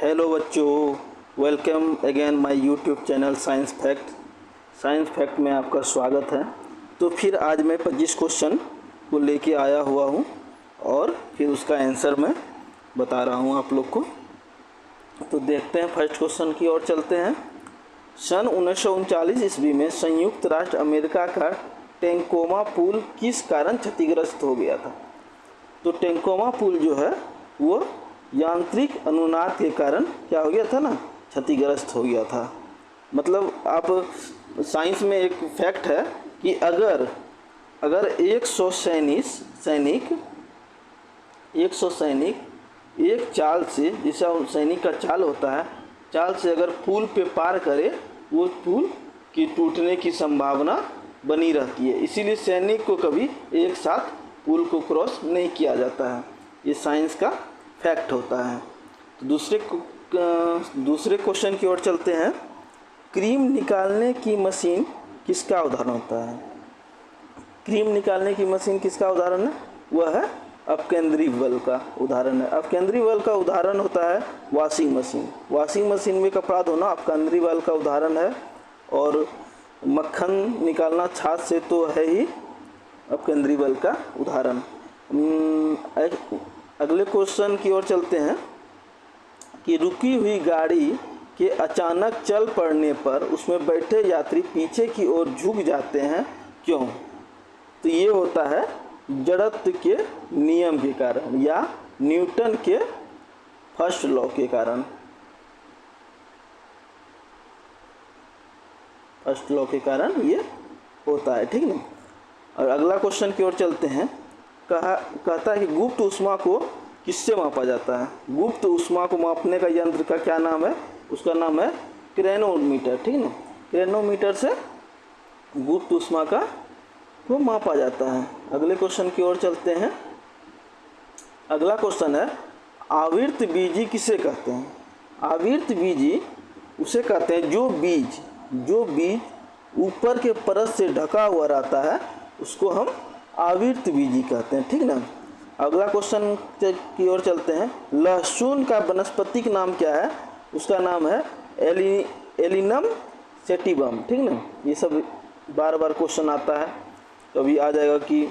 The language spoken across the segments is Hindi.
हेलो बच्चों, welcome again my YouTube channel science fact में आपका स्वागत है। तो फिर आज मैं 25 क्वेश्चन को लेके आया हुआ हूँ और फिर उसका आंसर मैं बता रहा हूँ आप लोग को। तो देखते हैं, फर्स्ट क्वेश्चन की ओर चलते हैं। सन 1939 ईस्वी में संयुक्त राष्ट्र अमेरिका का टेंकोमा पुल किस कारण क्षतिग्रस्त हो गया था? तो टेंकोमा पुल जो है वो यांत्रिक अनुनाद के कारण क्या हो गया था ना, क्षतिग्रस्त हो गया था। मतलब आप साइंस में एक फैक्ट है कि अगर 100 सैनिक एक चाल से, जैसा सैनिक का चाल होता है, चाल से अगर पुल पे पार करे, वो पुल की टूटने की संभावना बनी रहती है। इसीलिए सैनिक को कभी एक साथ पुल को क्रॉस नहीं किया जाता है। ये साइंस का फैक्ट होता है। तो दूसरे क्वेश्चन की ओर चलते हैं। क्रीम निकालने की मशीन किसका उदाहरण होता है? क्रीम निकालने की मशीन किसका उदाहरण है? वह है अपकेंद्री बल का उदाहरण है। अपकेंद्री बल का उदाहरण होता है वॉशिंग मशीन। वॉशिंग मशीन में कपड़ा धोना अपकेंद्री बल का उदाहरण है। और मक्खन निकालना छाछ से तो है ही अपकेंद्री बल का उदाहरण। अगले क्वेश्चन की ओर चलते हैं कि रुकी हुई गाड़ी के अचानक चल पड़ने पर उसमें बैठे यात्री पीछे की ओर झुक जाते हैं, क्यों? तो ये होता है जड़त्व के नियम के कारण या न्यूटन के फर्स्ट लॉ के कारण। फर्स्ट लॉ के कारण ये होता है, ठीक है। और अगला क्वेश्चन की ओर चलते हैं। कहता है कि गुप्त ऊष्मा को किससे मापा जाता है? गुप्त ऊष्मा को मापने का यंत्र का क्या नाम है? उसका नाम है क्रेनोमीटर, ठीक है ना। क्रेनोमीटर से गुप्त ऊष्मा को मापा जाता है। अगले क्वेश्चन की ओर चलते हैं। अगला क्वेश्चन है, आवर्त बीजी किसे कहते हैं? आवर्त बीजी उसे कहते हैं जो बीज ऊपर के परत से ढका हुआ रहता है, उसको हम आवर्त बीजी कहते हैं, ठीक ना। अगला क्वेश्चन की ओर चलते हैं। लहसुन का वनस्पतिक नाम क्या है? उसका नाम है एलिनम सेटिवम, ठीक ना। ये सब बार बार क्वेश्चन आता है। कभी आ जाएगा कि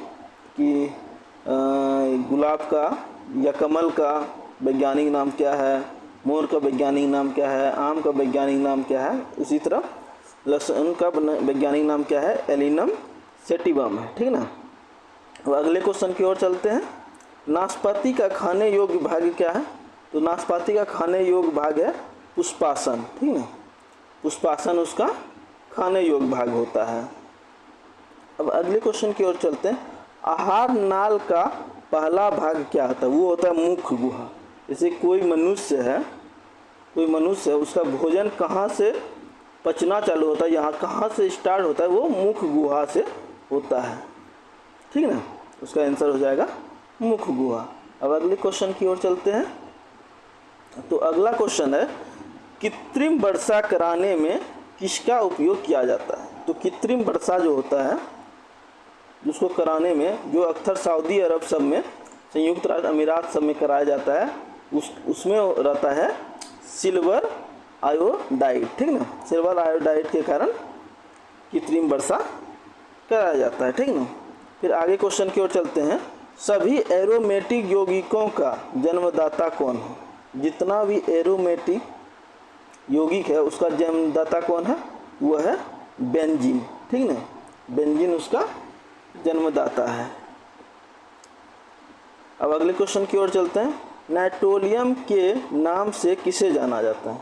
गुलाब का या कमल का वैज्ञानिक नाम क्या है, मोर का वैज्ञानिक नाम क्या है, आम का वैज्ञानिक नाम क्या है। उसी तरह लहसुन का वैज्ञानिक नाम क्या है? एलिनम सेटिवम है, ठीक ना। अब अगले क्वेश्चन की ओर चलते हैं। नाशपाती का खाने योग्य भाग क्या है? तो नाशपाती का खाने योग्य भाग है पुष्पासन, ठीक है। पुष्पासन उसका खाने योग्य भाग होता है। अब अगले क्वेश्चन की ओर चलते हैं। आहार नाल का पहला भाग क्या होता है? वो होता है मुख गुहा। जैसे कोई मनुष्य है, उसका भोजन कहाँ से पचना चालू होता है, यहाँ कहाँ से स्टार्ट होता है? वो मुख गुहा से होता है, ठीक है ना। उसका आंसर हो जाएगा मुख गुहा। अब अगले क्वेश्चन की ओर चलते हैं। तो अगला क्वेश्चन है, कृत्रिम वर्षा कराने में किसका उपयोग किया जाता है? तो कृत्रिम वर्षा जो होता है, जिसको कराने में, जो अक्सर सऊदी अरब सब में, संयुक्त राज्य अमीरात सब में कराया जाता है, उसमें रहता है सिल्वर आयोडाइड, ठीक ना। सिल्वर आयोडाइड के कारण कृत्रिम वर्षा कराया जाता है, ठीक ना। फिर आगे क्वेश्चन की ओर चलते हैं। सभी एरोमेटिक यौगिकों का जन्मदाता कौन है? जितना भी एरोमेटिक यौगिक है उसका जन्मदाता कौन है? वह है बेंजीन, ठीक ना। बेंजीन उसका जन्मदाता है। अब अगले क्वेश्चन की ओर चलते हैं। नाइट्रोलियम के नाम से किसे जाना जाता है?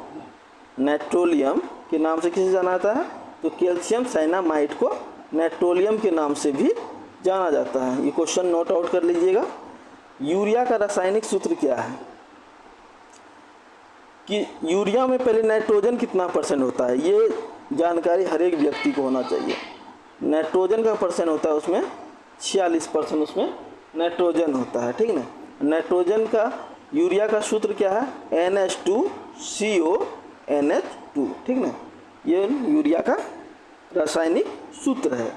नाइट्रोलियम के नाम से किसे जाना जाता है? तो कैल्शियम साइनामाइड को नाइट्रोलियम के नाम से भी जाना जाता है। ये क्वेश्चन नोट आउट कर लीजिएगा। यूरिया का रासायनिक सूत्र क्या है? कि यूरिया में पहले नाइट्रोजन कितना परसेंट होता है, ये जानकारी हर एक व्यक्ति को होना चाहिए। नाइट्रोजन का परसेंट होता है उसमें 46% उसमें नाइट्रोजन होता है, ठीक ना। नाइट्रोजन का, यूरिया का सूत्र क्या है? NH2CONH2, ठीक ना। ये यूरिया का रासायनिक सूत्र है।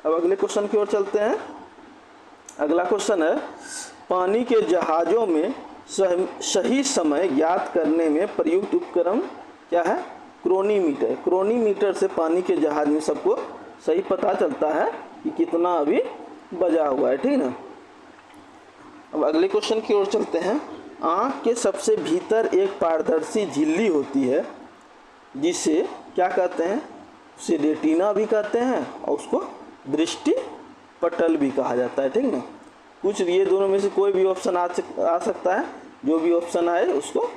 अब अगले क्वेश्चन की ओर चलते हैं। अगला क्वेश्चन है, पानी के जहाज़ों में सही समय ज्ञात करने में प्रयुक्त उपकरण क्या है? क्रोनीमीटर। क्रोनीमीटर से पानी के जहाज में सबको सही पता चलता है कि कितना अभी बजा हुआ है, ठीक ना। अब अगले क्वेश्चन की ओर चलते हैं। आँख के सबसे भीतर एक पारदर्शी झिल्ली होती है जिसे क्या कहते हैं? उसे रेटिना भी कहते हैं और उसको दृष्टि पटल भी कहा जाता है, ठीक ना। कुछ ये दोनों में से कोई भी ऑप्शन आ सकता है, जो भी ऑप्शन आए उसको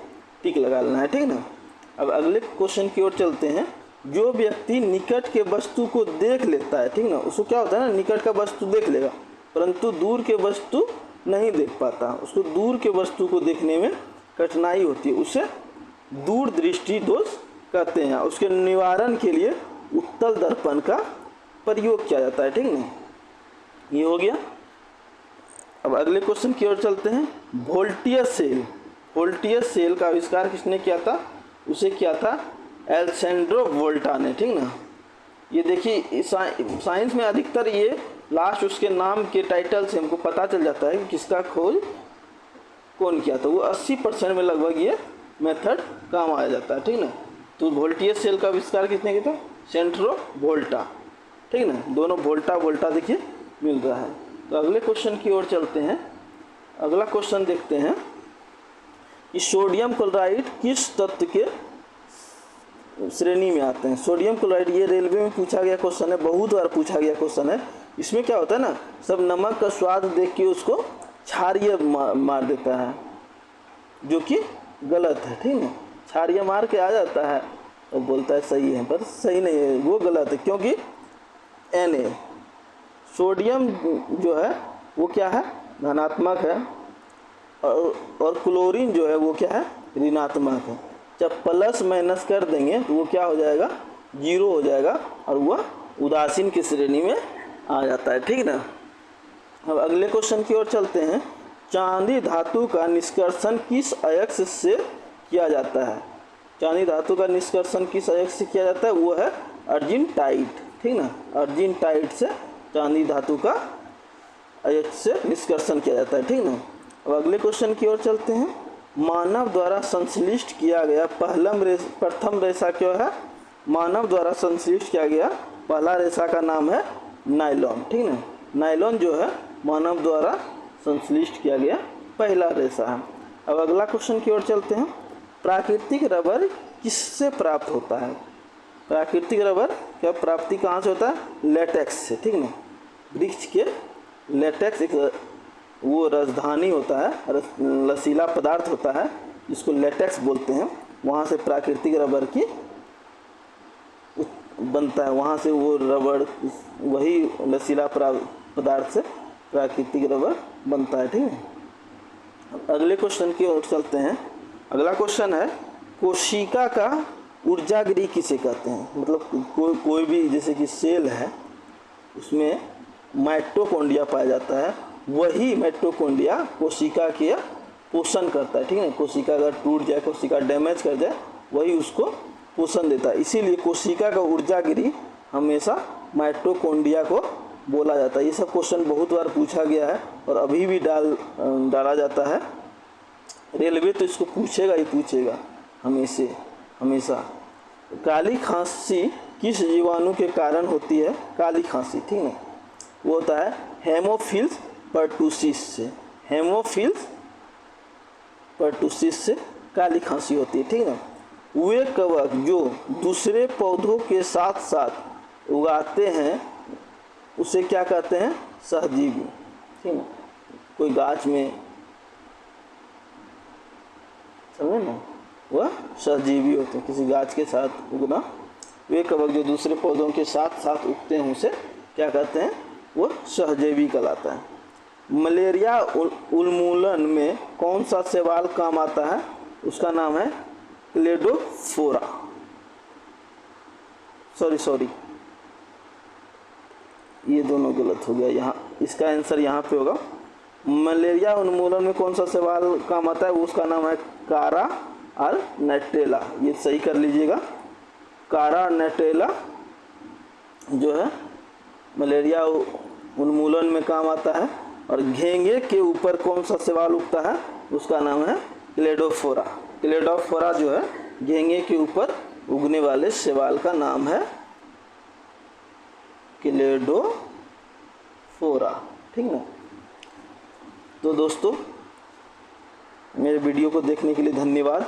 टिक लगा लेना है, ठीक ना। अब अगले क्वेश्चन की ओर चलते हैं। जो व्यक्ति निकट के वस्तु को देख लेता है, ठीक ना, उसको क्या होता है ना, निकट का वस्तु देख लेगा परंतु दूर के वस्तु नहीं देख पाता, उसको दूर के वस्तु को देखने में कठिनाई होती है, उसे दूर दृष्टि दोष कहते हैं। उसके निवारण के लिए उत्तल दर्पण का प्रयोग किया जाता है, ठीक ना। ये हो गया। अब अगले क्वेश्चन की ओर चलते हैं। वोल्टियस सेल। वोल्टियस सेल का आविष्कार किसने किया था? उसे किया था एलेक्जेंड्रो वोल्टा ने, ठीक ना। ये देखिए साइंस में अधिकतर ये लास्ट उसके नाम के टाइटल से हमको पता चल जाता है कि किसका खोज कौन किया था। वो 80% में लगभग ये मेथड काम आ जाता है, ठीक ना। तो वोल्टियस सेल का आविष्कार किसने किया था? सेंट्रो वोल्टा, ठीक ना। दोनों वोल्टा वोल्टा देखिए मिल रहा है। तो अगले क्वेश्चन की ओर चलते हैं। अगला क्वेश्चन देखते हैं कि सोडियम क्लोराइड किस तत्व के श्रेणी में आते हैं? सोडियम क्लोराइड ये रेलवे में पूछा गया क्वेश्चन है, बहुत बार पूछा गया क्वेश्चन है। इसमें क्या होता है ना, सब नमक का स्वाद देख के उसको क्षारीय मार देता है, जो कि गलत है, ठीक है। क्षारीय मार के आ जाता है और बोलता है सही है, पर सही नहीं है, वो गलत है। क्योंकि Na सोडियम जो है वो क्या है? धनात्मक है और क्लोरीन जो है वो क्या है? ऋणात्मक है। जब प्लस माइनस कर देंगे तो वो क्या हो जाएगा? जीरो हो जाएगा और वह उदासीन की श्रेणी में आ जाता है, ठीक ना। अब अगले क्वेश्चन की ओर चलते हैं। चांदी धातु का निष्कर्षण किस अयस्क से किया जाता है? चांदी धातु का निष्कर्षण किस अयस्क से किया जाता है? वो है अर्जिनटाइट, ठीक ना। अर्जिनटाइट से चांदी धातु का अयस्क से निष्कर्षण किया जाता है, ठीक ना। अब अगले क्वेश्चन की ओर चलते हैं। मानव द्वारा संश्लिष्ट किया गया प्रथम रेशा क्या है? मानव द्वारा संश्लिष्ट किया गया पहला रेशा का नाम है नायलॉन, ठीक ना। नायलॉन जो है मानव द्वारा संश्लिष्ट किया गया पहला रेशा है। अब अगला क्वेश्चन की ओर चलते हैं। प्राकृतिक रबर किससे प्राप्त होता है? प्राकृतिक रबर क्या प्राप्ति कहाँ से होता है? लेटेक्स से, ठीक ना। वृक्ष के लेटेक्स एक वो राजधानी होता है, लसीला पदार्थ होता है जिसको लेटेक्स बोलते हैं, वहाँ से प्राकृतिक रबर की बनता है, वहाँ से वो रबर वही लसीला पदार्थ से प्राकृतिक रबर बनता है, ठीक है। अगले क्वेश्चन की ओर चलते हैं। अगला क्वेश्चन है कोशिका का ऊर्जागृह किसे कहते हैं? मतलब कोई भी जैसे कि सेल है उसमें माइटोकॉन्ड्रिया पाया जाता है, वही माइटोकॉन्ड्रिया कोशिका के पोषण करता है, ठीक है। कोशिका अगर टूट जाए, कोशिका डैमेज कर जाए, वही उसको पोषण देता है। इसीलिए कोशिका का ऊर्जागृह हमेशा माइटोकॉन्ड्रिया को बोला जाता है। ये सब क्वेश्चन बहुत बार पूछा गया है और अभी भी डाला जाता है। रेलवे तो इसको पूछेगा ही पूछेगा हमेशा। काली खांसी किस जीवाणु के कारण होती है? काली खांसी, ठीक है, वो होता है हेमोफिल्स पर्टुसिस से। हेमोफिल्स पर्टुसिस से काली खांसी होती है, ठीक है। वे कवक जो दूसरे पौधों के साथ साथ उगाते हैं उसे क्या कहते हैं? सहजीवी, ठीक है। कोई गाछ में समझे ना, वह सहजीवी होते हैं, किसी गाछ के साथ उगना। वे कवक जो दूसरे पौधों के साथ साथ उगते हैं उसे क्या कहते हैं? वो सहजीवी कहलाता है। मलेरिया उन्मूलन में कौन सा शैवाल काम आता है? उसका नाम है क्लेडोफोरा। सॉरी ये दोनों गलत हो गया। यहाँ इसका आंसर यहाँ पे होगा। मलेरिया उन्मूलन में कौन सा शैवाल काम आता है? उसका नाम है कारा और नेटेला। ये सही कर लीजिएगा। कारा और नेटेला जो है मलेरिया उन्मूलन में काम आता है। और घेंगे के ऊपर कौन सा शैवाल उगता है? उसका नाम है क्लेडोफोरा। क्लेडोफोरा जो है गेंगे के ऊपर उगने वाले शैवाल का नाम है क्लेडोफोरा। ठीक ना। तो दोस्तों मेरे वीडियो को देखने के लिए धन्यवाद।